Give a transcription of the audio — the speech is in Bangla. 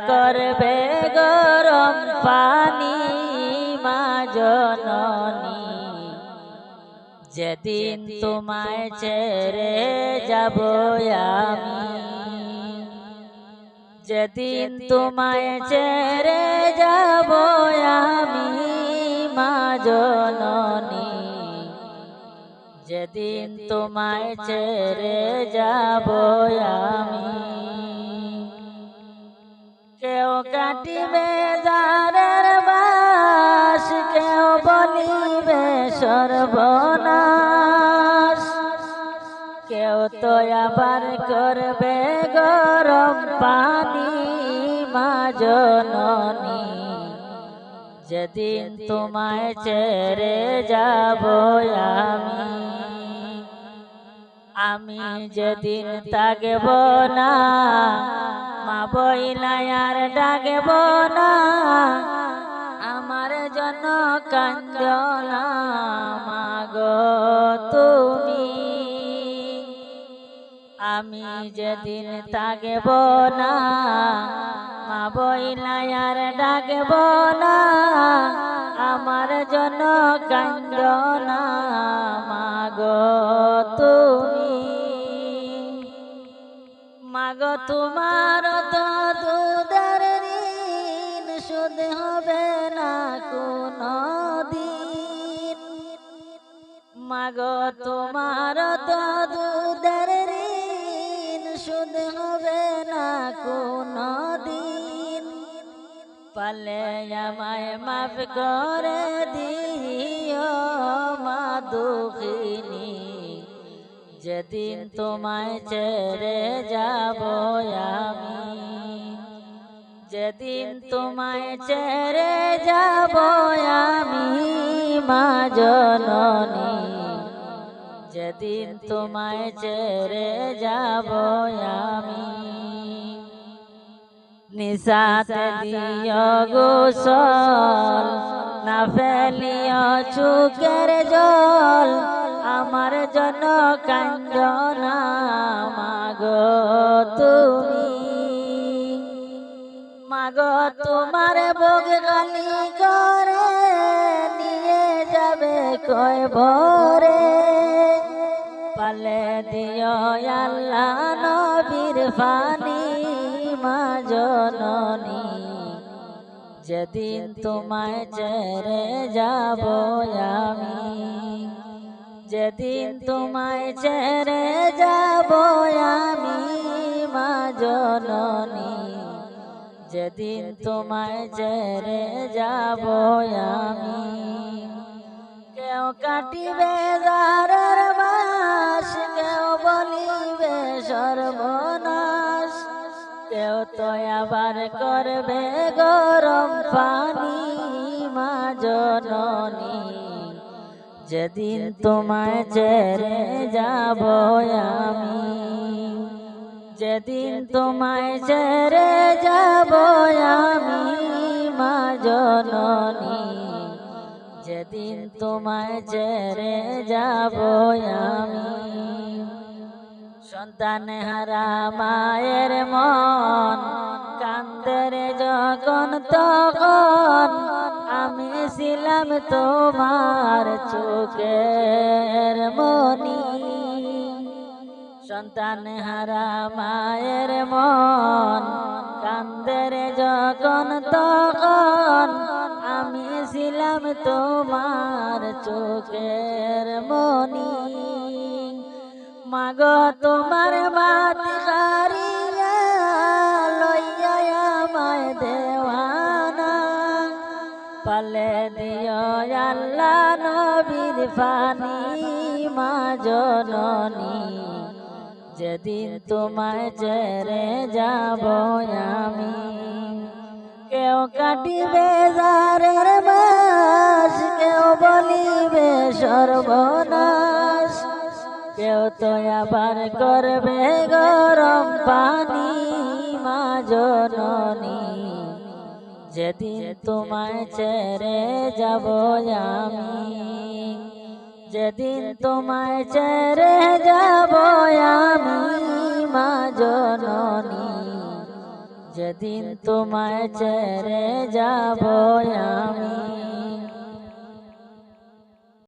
করবে গরম পানি মা জননী, যেদিন তোমায় ছেড়ে যাব আমি, যেদিন তোমায় ছেড়ে যাব আমি মা জননী, যেদিন তোমায় ছেড়ে যাব আমি। কেউ কাটিবে জারের বাস, কেউ বলিবে সর্বনাশ, কেউ তো আবার করবে গরম পানি মা জননী, যেদিন তোমায় ছেড়ে যাব আমি। আমি যেদিন থাকব না মা বইলা আর ডাকব না, আমার জন্য কান্দো না মা গো তুমি। আমি যেদিন থাকব না মা বইলা আর ডাকব না, আমার জন্য কান্দো না মা গো তুমি। মা গো তোমার তো দুধের ঋণ শোধ হবে না কোনো দিন, মা গো তোমার তো দুধের ঋণ শোধ হবে না কোনো দিন, পালে আমায় মাফ করে দিও মা দুঃখিনী, যেদিন তোমায় ছেড়ে যাব আমি, যেদিন তোমায় ছেড়ে যাব আমি মা জননী, যেদিন তোমায় ছেড়ে যাব আমি। নিশাতে দিও গোসল, না ফেলিও চোখের জল, আমার জন্য কান্দো না মা গো তুমি। মা গো তোমার বুক খালি করে নিয়ে যাবে কই ভরে, পালে দিও আল্লাহ নবীর ফানি মা জননী, যেদিন তোমায় ছেড়ে যাব আমি, যেদিন তোমায় ছেড়ে যাব আমি মা জননী, যেদিন তোমায় ছেড়ে যাব আমি। কেউ কাটিবে জারের বাস, কেউ বলিবে সর্বনাশ, কেউ তো আবার করবে গরম পানি মা জননী, যেদিন তোমায় ছেড়ে যাব আমি, যেদিন তোমায় ছেড়ে যাব আমি মা জননী, যেদিন তোমায় ছেড়ে যাব আমি। সন্তান হারা মায়ের মন কান্দে রে যখন তখন, আমি ছিলাম তোমার চোখের মনি। সন্তান হারা মায়ের মন কান্দে রে যখন তখন, আমি ছিলাম তোমার চোখের মনি। মা গো তোমার বাতি হারিয়া লইয়া আমায় দেওয়ানা, পালে দিও আল্লাহ নবীর ফানি মা জননী, যেদিন তোমায় ছেড়ে যাব আমি। কেউ কাটিবে জারের বাস, কেউ বলিবে সর্বনাশ, কেউ তো আবার করবে গরম পানি মা জননী, যেদিন তোমায় ছেড়ে যাব আমি, যেদিন তোমায় ছেড়ে যাব আমি মা জননী, যেদিন তোমায় ছেড়ে যাব আমি